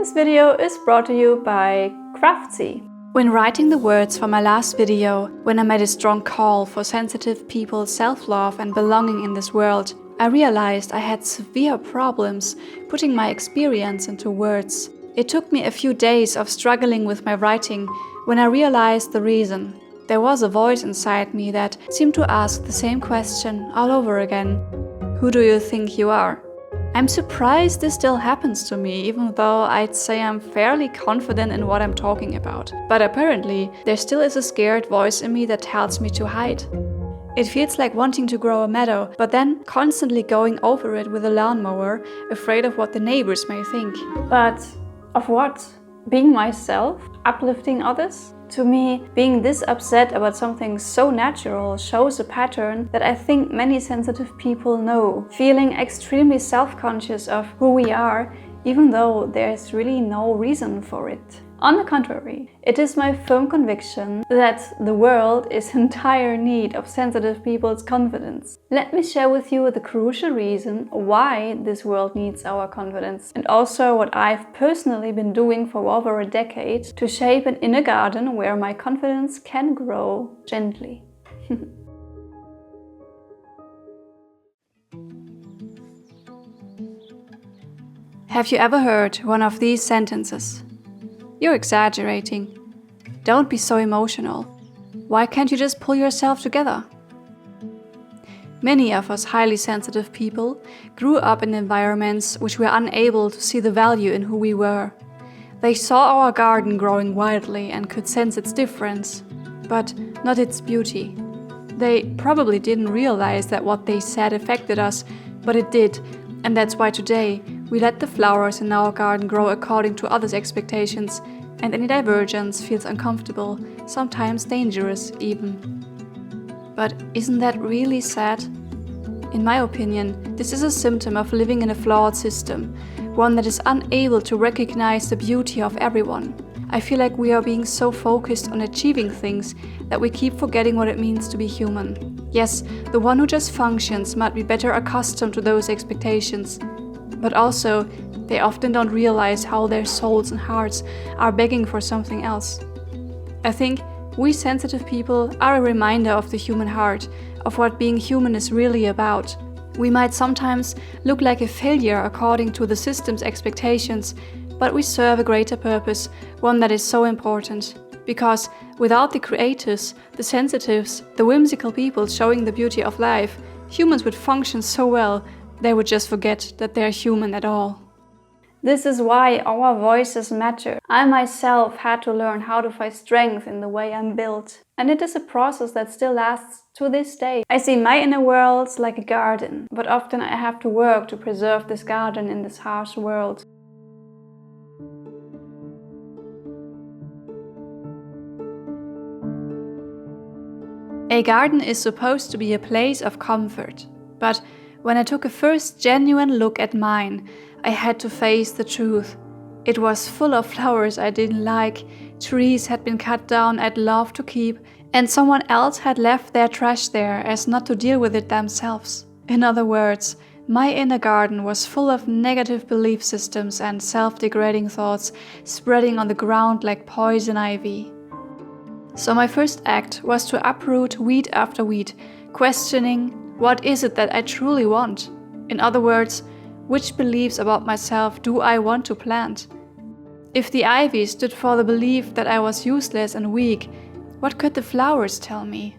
This video is brought to you by Craftsy. When writing the words for my last video, when I made a strong call for sensitive people's self-love and belonging in this world, I realized I had severe problems putting my experience into words. It took me a few days of struggling with my writing when I realized the reason. There was a voice inside me that seemed to ask the same question all over again. Who do you think you are? I'm surprised this still happens to me, even though I'd say I'm fairly confident in what I'm talking about. But apparently, there still is a scared voice in me that tells me to hide. It feels like wanting to grow a meadow, but then constantly going over it with a lawnmower, afraid of what the neighbors may think. But of what? Being myself? Uplifting others? To me, being this upset about something so natural shows a pattern that I think many sensitive people know. Feeling extremely self-conscious of who we are, even though there's really no reason for it. On the contrary, it is my firm conviction that the world is in dire need of sensitive people's confidence. Let me share with you the crucial reason why this world needs our confidence, and also what I've personally been doing for over a decade to shape an inner garden where my confidence can grow gently. Have you ever heard one of these sentences? You're exaggerating. Don't be so emotional. Why can't you just pull yourself together? Many of us highly sensitive people grew up in environments which were unable to see the value in who we were. They saw our garden growing wildly and could sense its difference, but not its beauty. They probably didn't realize that what they said affected us, but it did, and that's why today we let the flowers in our garden grow according to others' expectations, and any divergence feels uncomfortable, sometimes dangerous even. But isn't that really sad? In my opinion, this is a symptom of living in a flawed system, one that is unable to recognize the beauty of everyone. I feel like we are being so focused on achieving things that we keep forgetting what it means to be human. Yes, the one who just functions might be better accustomed to those expectations, but also, they often don't realize how their souls and hearts are begging for something else. I think we sensitive people are a reminder of the human heart, of what being human is really about. We might sometimes look like a failure according to the system's expectations, but we serve a greater purpose, one that is so important. Because without the creators, the sensitives, the whimsical people showing the beauty of life, humans would function so well, they would just forget that they're human at all. This is why our voices matter. I myself had to learn how to find strength in the way I'm built. And it is a process that still lasts to this day. I see my inner world like a garden, but often I have to work to preserve this garden in this harsh world. A garden is supposed to be a place of comfort, but when I took a first genuine look at mine, I had to face the truth. It was full of flowers I didn't like, trees had been cut down I'd love to keep, and someone else had left their trash there as not to deal with it themselves. In other words, my inner garden was full of negative belief systems and self-degrading thoughts spreading on the ground like poison ivy. So my first act was to uproot weed after weed, questioning, what is it that I truly want? In other words, which beliefs about myself do I want to plant? If the ivy stood for the belief that I was useless and weak, what could the flowers tell me?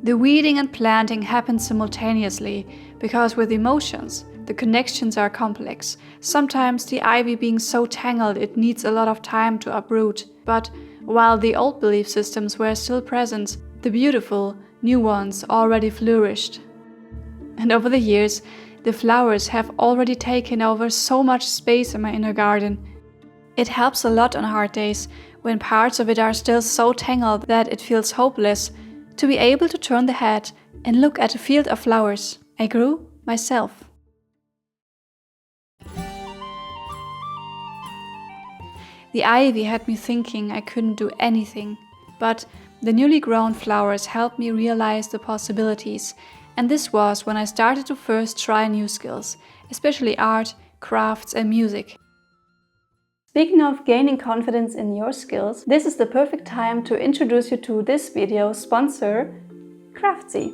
The weeding and planting happen simultaneously, because with emotions, the connections are complex. Sometimes the ivy being so tangled it needs a lot of time to uproot. But while the old belief systems were still present, the beautiful, new ones already flourished. And over the years, the flowers have already taken over so much space in my inner garden. It helps a lot on hard days, when parts of it are still so tangled that it feels hopeless, to be able to turn the head and look at a field of flowers I grew myself. The ivy had me thinking I couldn't do anything, but the newly grown flowers helped me realize the possibilities. And this was when I started to first try new skills, especially art, crafts and music. Speaking of gaining confidence in your skills, this is the perfect time to introduce you to this video's sponsor, Craftsy.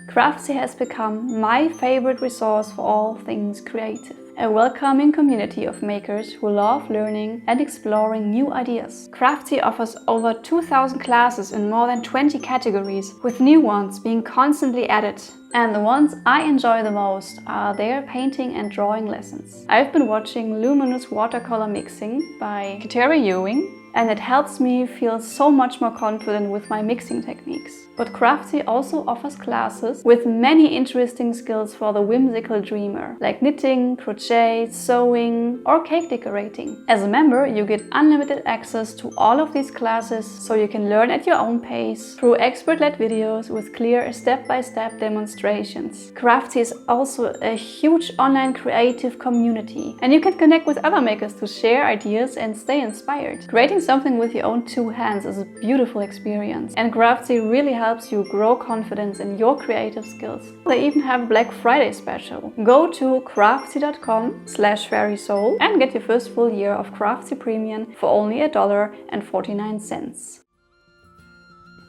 Craftsy has become my favorite resource for all things creative. A welcoming community of makers who love learning and exploring new ideas. Craftsy offers over 2,000 classes in more than 20 categories, with new ones being constantly added. And the ones I enjoy the most are their painting and drawing lessons. I've been watching Luminous Watercolor Mixing by Kateri Ewing, and it helps me feel so much more confident with my mixing techniques. But Craftsy also offers classes with many interesting skills for the whimsical dreamer, like knitting, crochet, sewing, or cake decorating. As a member, you get unlimited access to all of these classes, so you can learn at your own pace through expert-led videos with clear step-by-step demonstrations. Craftsy is also a huge online creative community, and you can connect with other makers to share ideas and stay inspired. Creating something with your own two hands is a beautiful experience, and Craftsy really helps you grow confidence in your creative skills. They even have a Black Friday special. Go to craftsy.com/faerysoul and get your first full year of Craftsy Premium for only $1.49.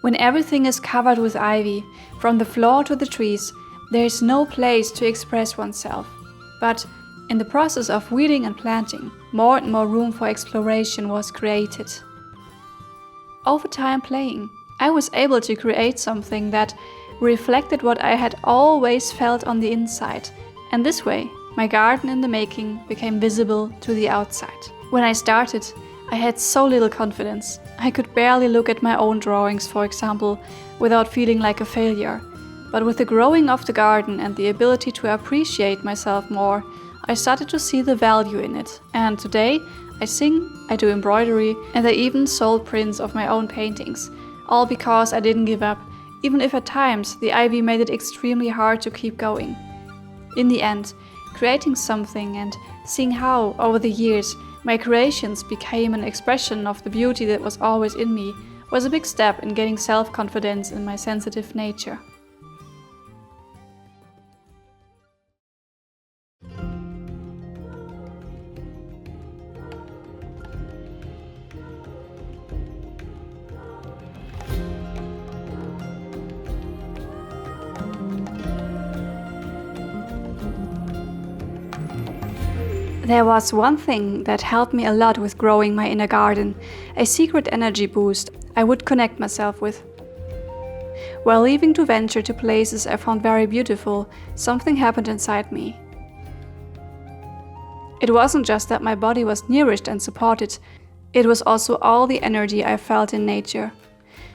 When everything is covered with ivy, from the floor to the trees, there is no place to express oneself. But in the process of weeding and planting, more and more room for exploration was created. Over time playing, I was able to create something that reflected what I had always felt on the inside, and this way, my garden in the making became visible to the outside. When I started, I had so little confidence. I could barely look at my own drawings, for example, without feeling like a failure. But with the growing of the garden and the ability to appreciate myself more, I started to see the value in it. And today, I sing, I do embroidery, and I even sold prints of my own paintings. All because I didn't give up, even if at times the ivy made it extremely hard to keep going. In the end, creating something and seeing how, over the years, my creations became an expression of the beauty that was always in me was a big step in gaining self-confidence in my sensitive nature. There was one thing that helped me a lot with growing my inner garden, a secret energy boost I would connect myself with. While leaving to venture to places I found very beautiful, something happened inside me. It wasn't just that my body was nourished and supported, it was also all the energy I felt in nature.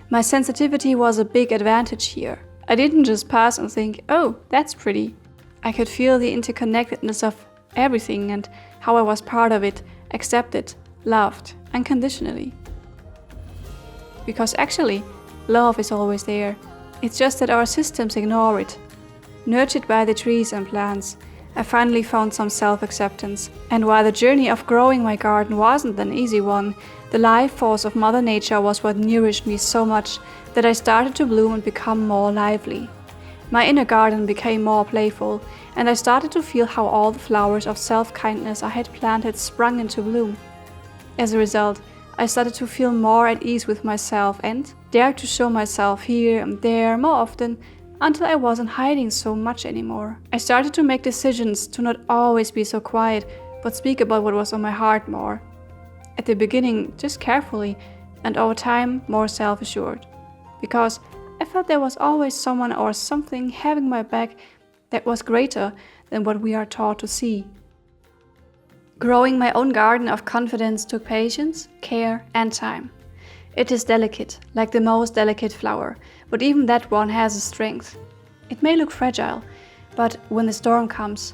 My sensitivity was a big advantage here. I didn't just pass and think, oh, that's pretty. I could feel the interconnectedness of everything and how I was part of it, accepted, loved, unconditionally. Because actually, love is always there. It's just that our systems ignore it. Nurtured by the trees and plants, I finally found some self-acceptance. And while the journey of growing my garden wasn't an easy one, the life force of Mother Nature was what nourished me so much that I started to bloom and become more lively. My inner garden became more playful, and I started to feel how all the flowers of self-kindness I had planted sprung into bloom. As a result, I started to feel more at ease with myself and dared to show myself here and there more often, until I wasn't hiding so much anymore. I started to make decisions to not always be so quiet, but speak about what was on my heart more. At the beginning, just carefully, and over time, more self-assured. Because I felt there was always someone or something having my back that was greater than what we are taught to see. Growing my own garden of confidence took patience, care, and time. It is delicate, like the most delicate flower, but even that one has a strength. It may look fragile, but when the storm comes,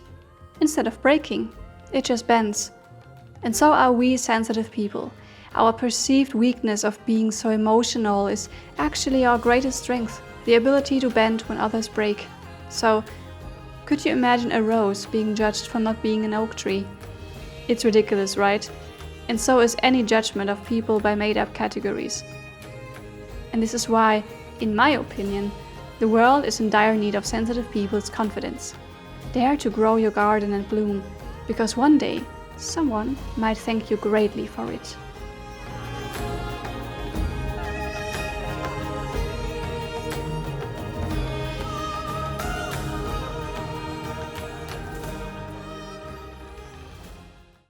instead of breaking, it just bends. And so are we sensitive people. Our perceived weakness of being so emotional is actually our greatest strength, the ability to bend when others break. So, could you imagine a rose being judged for not being an oak tree? It's ridiculous, right? And so is any judgment of people by made-up categories. And this is why, in my opinion, the world is in dire need of sensitive people's confidence. Dare to grow your garden and bloom, because one day, Someone might thank you greatly for it.